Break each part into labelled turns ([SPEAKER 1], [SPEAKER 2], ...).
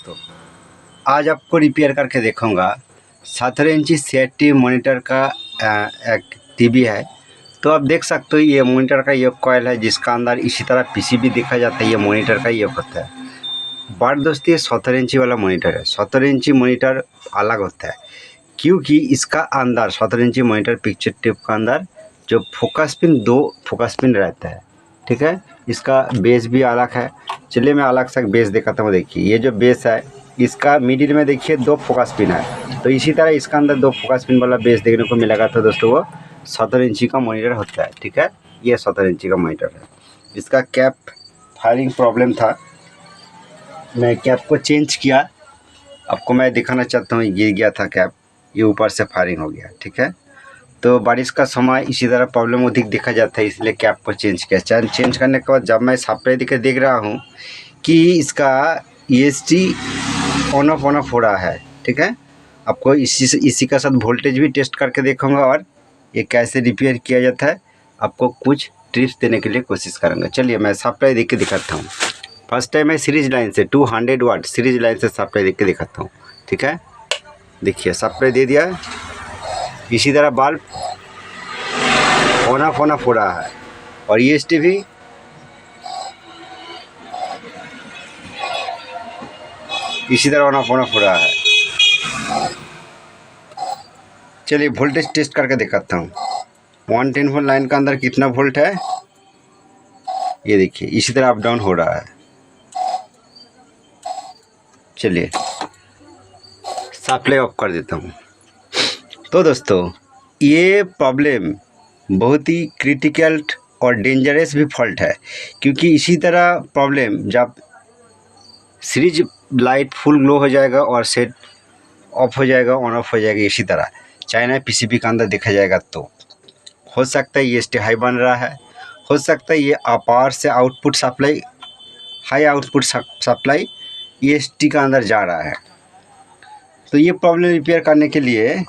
[SPEAKER 1] दोस्तों, आज आपको रिपेयर करके दिखाऊंगा 17 इंची CRT मॉनिटर का एक टीवी है। तो आप देख सकते हो ये मॉनिटर का ये कॉइल है जिसका अंदर इसी तरह पीसीबी देखा जाता है। ये मॉनिटर का ये होता है। बट दोस्तों ये 17 इंची वाला मॉनिटर है। 17 इंची मॉनिटर अलग होता है क्योंकि इसका अंदर 17 इंची मॉनिटर पिक्चर ट्यूब का अंदर जो फोकस पिन 2 फोकस पिन रहता है। ठीक है, इसका बेस भी अलग है। चलिए मैं अलग से बेस दिखाता हूँ। देखिए ये जो बेस है इसका मिडिल में देखिए 2 फोकस पिन है। तो इसी तरह इसका अंदर 2 फोकस पिन वाला बेस देखने को मिलेगा। तो दोस्तों वो 17 इंची का मॉनिटर होता है। ठीक है, ये 17 इंची का मॉनिटर है। इसका कैप फायरिंग प्रॉब्लम था, मैं कैप को चेंज किया। आपको मैं दिखाना चाहता हूँ, गिर गया था कैप, ये ऊपर से फायरिंग हो गया। ठीक है, तो बारिश का समय इसी तरह प्रॉब्लम अधिक देखा जाता है, इसलिए कैप को चेंज किया। चेंज करने के बाद जब मैं सप्लाई देकर देख रहा हूँ कि इसका EST ऑन ऑफ हो रहा है। ठीक है, आपको इसी का साथ वोल्टेज भी टेस्ट करके देखूँगा और ये कैसे रिपेयर किया जाता है आपको कुछ टिप्स देने के लिए कोशिश करूँगा। चलिए मैं सप्लाई दे के दिखाता हूँ। फर्स्ट टाइम मैं सीरीज लाइन से 200 वाट सीरीज लाइन से सप्लाई दे के दिखाता हूँ। ठीक है, देखिए सप्लाई दे दिया। इसी तरह बल्ब ऑन ऑफ हो रहा है और EST भी इसी तरह ऑन ऑफ हो रहा है। चलिए वोल्टेज टेस्ट करके दिखाता हूँ। 110 वोल्ट लाइन का अंदर कितना वोल्ट है ये देखिए, इसी तरह अप डाउन हो रहा है। चलिए सप्लाई ऑफ कर देता हूँ। तो दोस्तों ये प्रॉब्लम बहुत ही क्रिटिकल और डेंजरस भी फॉल्ट है क्योंकि इसी तरह प्रॉब्लम जब सीरीज लाइट फुल ग्लो हो जाएगा और सेट ऑफ हो जाएगा, ऑन ऑफ हो जाएगा, इसी तरह चाइना PCB का अंदर देखा जाएगा तो हो सकता है EST हाई बन रहा है। हो सकता है ये अपार से output supply high output supply EST का अंदर जा रहा है। तो ये प्रॉब्लम रिपेयर करने के लिए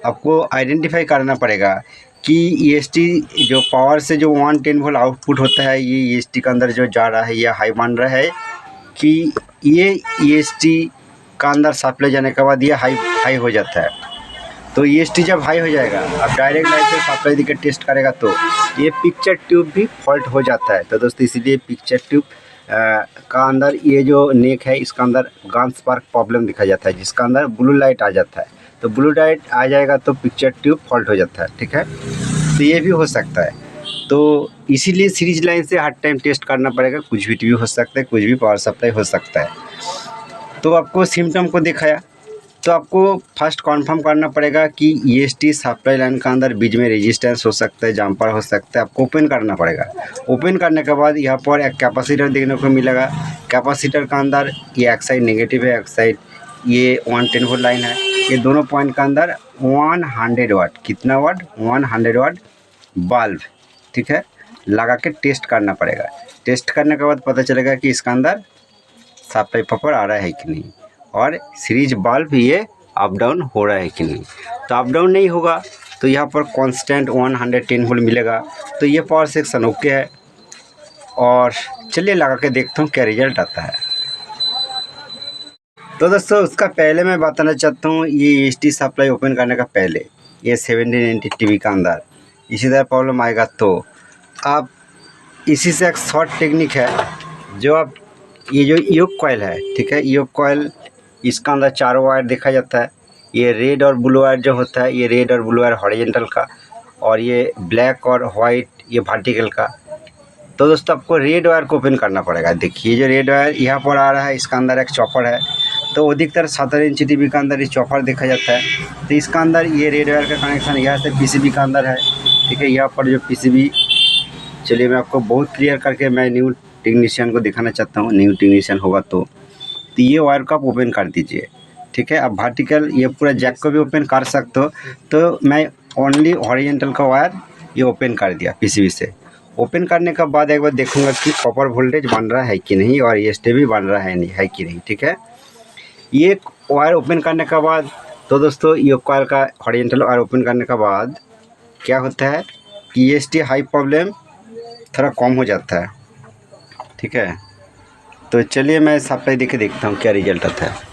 [SPEAKER 1] आपको आइडेंटिफाई करना पड़ेगा कि EST जो पावर से जो 110 वोल्ट आउटपुट होता है ये EST के अंदर जो जा रहा है ये हाई बन रहा है कि ये EST का अंदर सप्लाई जाने के बाद ये हाई हो जाता है। तो EST जब हाई हो जाएगा, अब डायरेक्ट लाइट से सप्लाई देकर टेस्ट करेगा तो ये पिक्चर ट्यूब भी फॉल्ट हो जाता है। तो दोस्तों इसीलिए पिक्चर ट्यूब का अंदर ये जो नेक है इसका अंदर गन स्पार्क प्रॉब्लम दिखा जाता है, जिसका अंदर ब्लू लाइट आ जाता है। तो ब्लू लाइट आ जाएगा तो पिक्चर ट्यूब फॉल्ट हो जाता है। ठीक है, तो ये भी हो सकता है। तो इसीलिए सीरीज लाइन से हर टाइम टेस्ट करना पड़ेगा। कुछ भी हो सकता है, कुछ भी पावर सप्लाई हो सकता है। तो आपको सिम्टम को दिखाया तो आपको फर्स्ट कंफर्म करना पड़ेगा कि EST सप्लाई लाइन का अंदर बीच में रेजिस्टेंस हो सकता है, जंपर हो सकता है। आपको ओपन करना पड़ेगा। ओपन करने के बाद यहाँ पर एक कैपेसिटर देखने को मिलेगा। कैपेसिटर का अंदर ये एक साइड नेगेटिव है, एक साइड ये 110 वोल्ट लाइन है। ये दोनों पॉइंट का अंदर 100 वाट, कितना वाट, 100 वाट बल्ब, ठीक है, लगा के टेस्ट करना पड़ेगा। टेस्ट करने के बाद पता चलेगा कि इसका अंदर सप्लाई प्रॉपर आ रहा है कि नहीं और सीरीज बल्ब ये अप डाउन हो रहा है कि नहीं। तो अप डाउन नहीं होगा तो यहाँ पर कांस्टेंट 110 वोल्ट मिलेगा। तो ये पावर सेक्शन ओके है और चलिए लगा के देखता हूँ क्या रिजल्ट आता है। तो दोस्तों उसका पहले मैं बताना चाहता हूँ, ये EST सप्लाई ओपन करने का पहले ये 17 इंची टीवी का अंदर इसी तरह प्रॉब्लम आएगा तो आप इसी से एक शॉर्ट टेक्निक है जो आप ये जो योक कॉइल है, ठीक है, योक कॉइल इसका अंदर 4 वायर देखा जाता है। ये रेड और ब्लू वायर जो होता है, ये रेड और ब्लू वायर हॉरिजॉन्टल का और ये ब्लैक और वाइट ये वर्टिकल का। तो दोस्तों आपको रेड वायर को ओपन करना पड़ेगा। देखिए जो रेड वायर यहाँ पर आ रहा है इसका अंदर एक चॉपर है। तो अधिकतर 17 इंची टीवी का अंदर ये चॉपर देखा जाता है। तो इसका अंदर ये रेड वायर का कनेक्शन यहाँ से PCB का अंदर है। ठीक है, यहाँ पर जो PCB, चलिए मैं आपको बहुत क्लियर करके मैं न्यू टेक्नीशियन को दिखाना चाहता हूँ। न्यू टेक्नीशियन होगा तो ये वायर को आप ओपन कर दीजिए। ठीक है, अब वर्टिकल ये पूरा जैक को भी ओपन कर सकते हो। तो मैं ओनली हॉरिजॉन्टल का वायर ये ओपन कर दिया PCB से। ओपन करने के बाद एक बार देखूंगा कि प्रॉपर वोल्टेज बन रहा है कि नहीं और EST भी बन रहा है कि नहीं। ठीक है, ये वायर ओपन करने के बाद तो दोस्तों ये कॉइल का हॉरिजॉन्टल वायर ओपन करने के बाद क्या होता है कि EST हाई प्रॉब्लम थोड़ा कम हो जाता है। ठीक है, तो चलिए मैं सप्लाई दे के देखता हूँ क्या रिजल्ट आता है।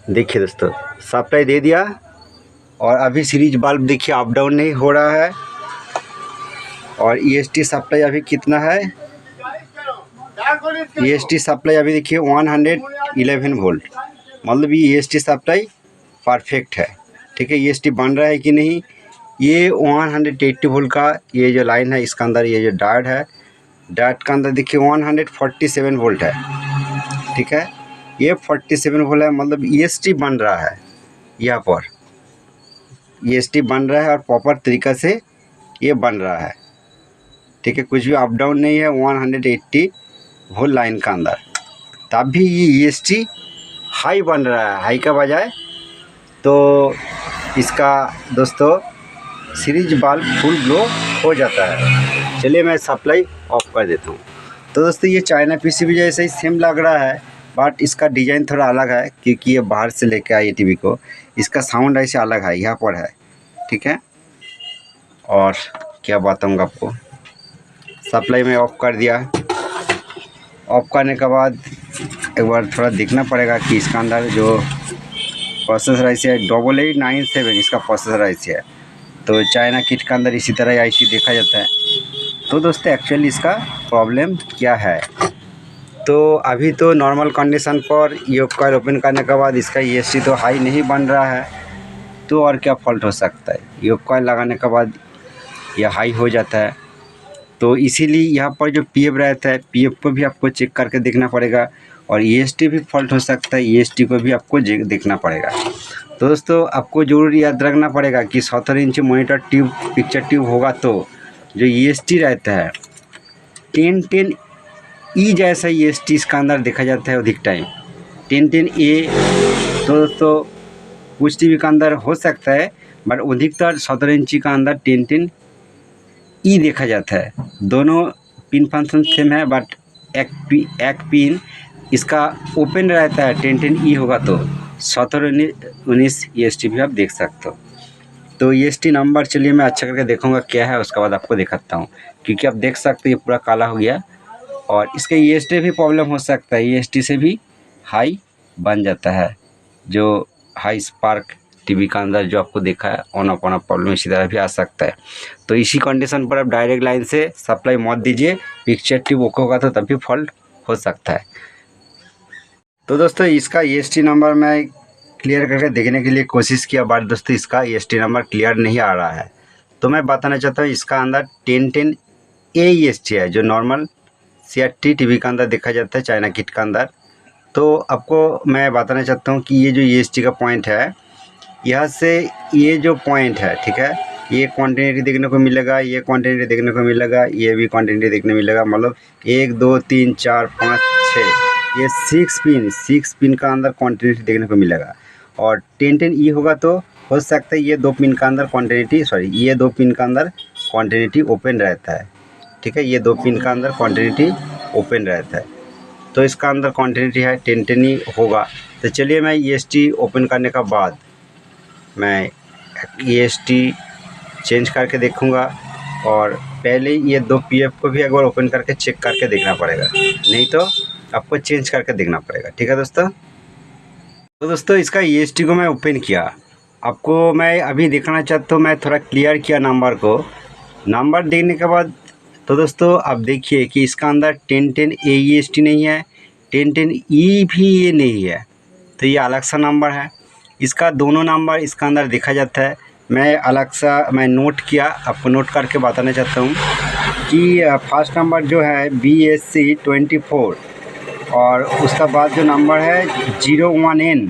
[SPEAKER 1] देखिए दोस्तों, सप्लाई दे दिया और अभी सीरीज बल्ब देखिए अप डाउन नहीं हो रहा है। और EST सप्लाई अभी कितना है, EST सप्लाई अभी देखिए 111 वोल्ट, मतलब ये EST सप्लाई परफेक्ट है। ठीक है, EST बन रहा है कि नहीं, ये 180 वोल्ट का ये जो लाइन है इसका अंदर ये जो डायोड है, डायोड का अंदर देखिए 147 वोल्ट है। ठीक है, ये 47 वोल्ट है, मतलब EST बन रहा है। यहाँ पर EST बन रहा है और प्रॉपर तरीक़ा से ये बन रहा है। ठीक है, कुछ भी अप डाउन नहीं है 180 वोल्ट लाइन का अंदर, तब भी ये EST हाई बन रहा है, हाई का बजाय। तो इसका दोस्तों सीरीज बल्ब फुल ग्लो हो जाता है। चलिए मैं सप्लाई ऑफ कर देता हूँ। तो दोस्तों ये चाइना PCB जैसे ही सेम लग रहा है, बट इसका डिज़ाइन थोड़ा अलग है क्योंकि ये बाहर से लेके आई है टीवी को। इसका साउंड ऐसे अलग है, यहाँ पर है। ठीक है, और क्या बताऊँगा आपको, सप्लाई में ऑफ कर दिया। ऑफ करने के बाद एक बार थोड़ा देखना पड़ेगा कि इसका अंदर जो प्रोसेसर IC है 8897 इसका प्रोसेसर IC है। तो चाइना किट के अंदर इसी तरह IC देखा जाता है। तो दोस्तों एक्चुअली इसका प्रॉब्लम क्या है, तो अभी तो नॉर्मल कंडीशन पर योक कॉइल ओपन करने के बाद इसका EST तो हाई नहीं बन रहा है। तो और क्या फॉल्ट हो सकता है, योक कॉइल लगाने के बाद यह हाई हो जाता है। तो इसीलिए यहाँ पर जो PF रहता है, PF को भी आपको चेक करके देखना पड़ेगा। और EST भी फॉल्ट हो सकता है, EST को भी आपको देखना पड़ेगा। तो दोस्तों आपको ज़रूर याद रखना पड़ेगा कि 17 inch monitor tube picture tube होगा तो जो EST रहता है 1010E जैसा EST इसका अंदर देखा जाता है अधिक टाइम 1010A। तो दोस्तों कुछ टीवी का अंदर हो सकता है, बट अधिकतर 17 इंची का अंदर 1010E देखा जाता है। दोनों पिन फंक्शन सेम है, बट एक पिन इसका ओपन रहता है 1010E होगा तो 17-19 EST भी आप देख सकते हो। तो EST नंबर चलिए मैं अच्छा करके देखूंगा क्या है, उसके बाद आपको दिखाता हूँ। क्योंकि आप देख सकते हैं ये पूरा काला हो गया और इसके EST भी प्रॉब्लम हो सकता है, EST से भी हाई बन जाता है। जो हाई स्पार्क टीवी का अंदर जो आपको देखा है ऑन ऑफ प्रॉब्लम इसी तरह भी आ सकता है। तो इसी कंडीशन पर आप डायरेक्ट लाइन से सप्लाई मत दीजिए, पिक्चर ट्यूब ओके होगा तो तभी फॉल्ट हो सकता है। तो दोस्तों इसका EST नंबर मैं क्लियर करके देखने के लिए कोशिश किया, बट दोस्तों इसका EST नंबर क्लियर नहीं आ रहा है। तो मैं बताना चाहता हूँ इसका अंदर 1010A EST है, जो नॉर्मल CRT टीवी का अंदर देखा जाता है चाइना किट का अंदर। तो आपको मैं बताना चाहता हूँ कि ये जो EST का पॉइंट है, यहाँ से ये जो पॉइंट है, ठीक है, ये क्वांटिटी देखने को मिलेगा, ये क्वांटिटी देखने को मिलेगा, ये भी क्वांटिटी देखने मिलेगा। मतलब 1 2 3 4 5 6 ये 6 पिन का अंदर क्वांटिटी देखने को मिलेगा। और 1010E होगा तो हो सकता है ये 2 पिन का अंदर ये 2 पिन का अंदर क्वांटिटी ओपन रहता है। ठीक है, ये 2 पिन का अंदर क्वांटिटी ओपन रहता है, तो इसका अंदर क्वांटिटी है 1010E होगा। तो चलिए मैं EST ओपन करने का बाद मैं EST चेंज करके देखूंगा। और पहले ये 2 PF को भी एक बार ओपन करके चेक करके देखना पड़ेगा, नहीं तो आपको चेंज करके देखना पड़ेगा। ठीक है दोस्तों। तो दोस्तों इसका EST को मैं ओपन किया, आपको मैं अभी दिखाना चाहता हूँ। मैं थोड़ा क्लियर किया नंबर को, नंबर देखने के बाद तो दोस्तों आप देखिए कि इसका अंदर 1010A EST नहीं है, 1010E भी ये नहीं है, तो ये अलग सा नंबर है। इसका दोनों नंबर इसका अंदर देखा जाता है। मैं अलग सा मैं नोट किया, आपको नोट करके बताना चाहता हूँ कि फर्स्ट नंबर जो है BSC 24 और उसका बाद जो नंबर है 01N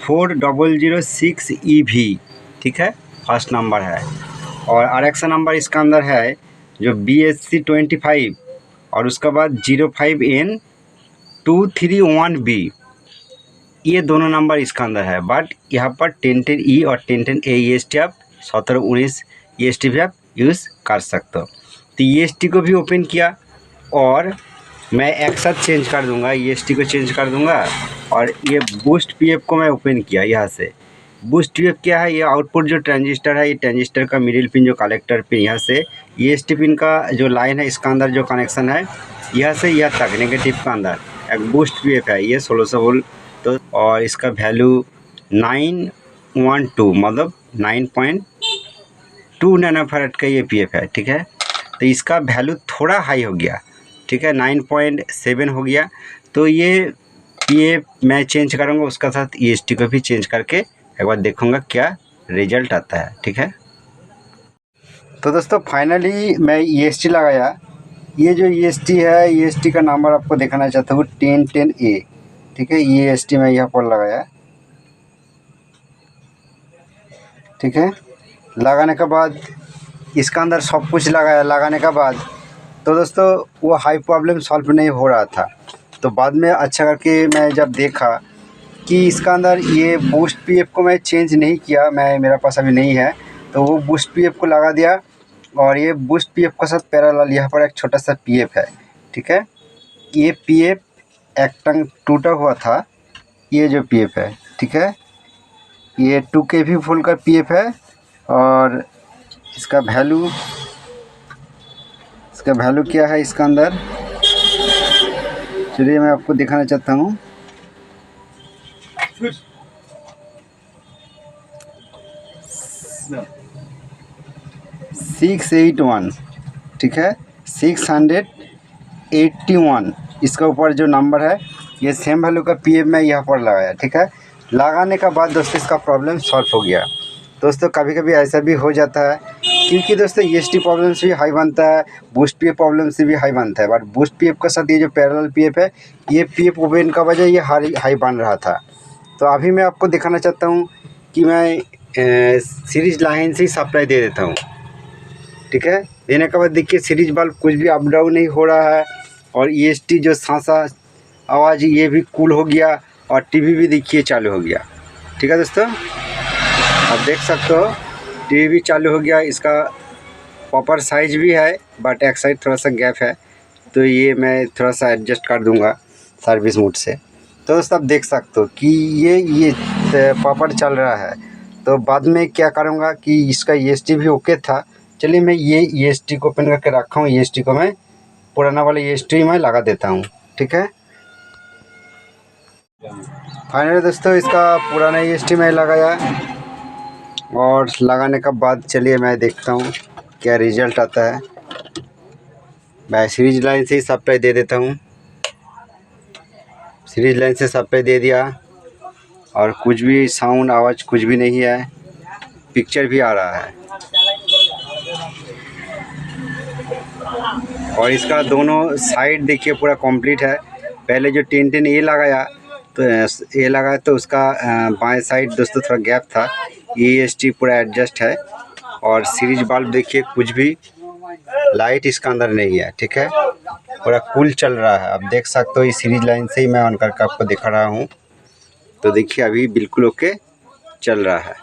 [SPEAKER 1] 4006 EV, ठीक है, फर्स्ट नंबर है। और आरएक्सा नंबर इसका अंदर है जो BSC 25 और उसका बाद 05N 231B, ये दोनों नंबर इसका अंदर है। बट यहाँ पर 1010E और 1010A EST आप 17-19 EST भी आप यूज़ कर सकते हो। तो EST को भी ओपन किया और मैं एक साथ चेंज कर दूंगा, EST को चेंज कर दूंगा। और ये बूस्ट PF को मैं ओपन किया, यहाँ से बूस्ट PF क्या है, ये आउटपुट जो ट्रांजिस्टर है, ये ट्रांजिस्टर का मिडिल पिन जो कलेक्टर पिन, यहाँ से EST पिन का जो लाइन है इसका अंदर जो कनेक्शन है यह से यह तक नेगेटिव का अंदर एक बूस्ट PF है, ये 1600 वोल्ट। तो और इसका वैल्यू 912 मतलब 9.2 नैनोफैराड का ये PF है, ठीक है। तो इसका वैल्यू थोड़ा हाई हो गया, ठीक है, 9.7 हो गया। तो ये PF मैं चेंज करूँगा, उसका साथ EST को भी चेंज करके एक बार देखूँगा क्या रिजल्ट आता है, ठीक है। तो दोस्तों फाइनली मैं EST लगाया। ये जो EST है, EST का नंबर आपको दिखाना चाहता हूँ 1010A, ठीक है। EST मैं यहाँ पर लगाया, ठीक है। लगाने के बाद इसका अंदर सब कुछ लगाया, लगाने के बाद तो दोस्तों वो हाई प्रॉब्लम सॉल्व नहीं हो रहा था। तो बाद में अच्छा करके मैं जब देखा कि इसका अंदर ये बूस्ट PF को मैं चेंज नहीं किया, मेरा पास अभी नहीं है, तो वो बूस्ट PF को लगा दिया। और ये बूस्ट PF के साथ पैरेलल यहाँ पर एक छोटा सा PF है, ठीक है। ये PF एक टंग टूटा हुआ था, ये जो PF है, ठीक है। ये 2 kV फुल का PF है। और इसका वैल्यू क्या है इसका अंदर, चलिए मैं आपको दिखाना चाहता हूँ। सिक्स 8 1, ठीक है, 681 इसका ऊपर जो नंबर है, ये सेम वैल्यू का PF मैं यहाँ पर लगाया, ठीक है। लगाने का बाद दोस्तों इसका प्रॉब्लम सॉल्व हो गया। दोस्तों कभी कभी ऐसा भी हो जाता है, क्योंकि दोस्तों EST प्रॉब्लम से भी हाई बनता है, बूस्ट PF प्रॉब्लम से भी हाई बनता है। बट बूस्ट PF के साथ ये जो पैरेलल PF है, ये PF ओपन का वजह ये हाई बन रहा था। तो अभी मैं आपको दिखाना चाहता हूँ कि मैं सीरीज लाइन से ही सप्लाई दे देता हूँ, ठीक है। देने के बाद देखिए सीरीज बल्ब कुछ भी अप डाउन नहीं हो रहा है। और EST जो सांसा आवाज़ ये भी कूल हो गया, और TV भी देखिए चालू हो गया, ठीक है दोस्तों। आप देख सकते हो TV भी चालू हो गया। इसका प्रॉपर साइज भी है, बट एक साइड थोड़ा सा गैप है, तो ये मैं थोड़ा सा एडजस्ट कर दूंगा सर्विस मोड से। तो दोस्तों आप देख सकते हो कि ये प्रॉपर चल रहा है। तो बाद में क्या करूँगा कि इसका EST भी ओके था। चलिए मैं ये EST को ओपन करके रखा हूँ, EST को मैं पुराना वाला EST मैं लगा देता हूँ, ठीक है। फाइनली दोस्तों इसका पुराना EST मैं लगाया, और लगाने के बाद चलिए मैं देखता हूँ क्या रिज़ल्ट आता है। मैं सीरीज लाइन से ही सप्लाई दे देता हूँ, सीरीज लाइन से सप्लाई दे दिया, और कुछ भी साउंड आवाज़ कुछ भी नहीं है, पिक्चर भी आ रहा है। और इसका दोनों साइड देखिए पूरा कंप्लीट है। पहले जो 1010A लगाया तो उसका बाएं साइड दोस्तों थोड़ा गैप था, EST पूरा एडजस्ट है। और सीरीज बल्ब देखिए कुछ भी लाइट इसका अंदर नहीं है, ठीक है, पूरा कूल चल रहा है। आप देख सकते हो इस सीरीज लाइन से ही मैं ऑन करके आपको दिखा रहा हूँ। तो देखिए अभी बिल्कुल ओके चल रहा है।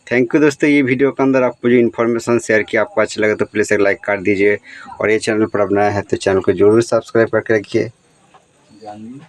[SPEAKER 1] थैंक यू दोस्तों, ये वीडियो के अंदर आपको जो इन्फॉर्मेशन शेयर किया आपको अच्छा लगा तो प्लीज़ एक लाइक कर दीजिए, और ये चैनल पर अब नया है तो चैनल को जरूर सब्सक्राइब करके रखिए।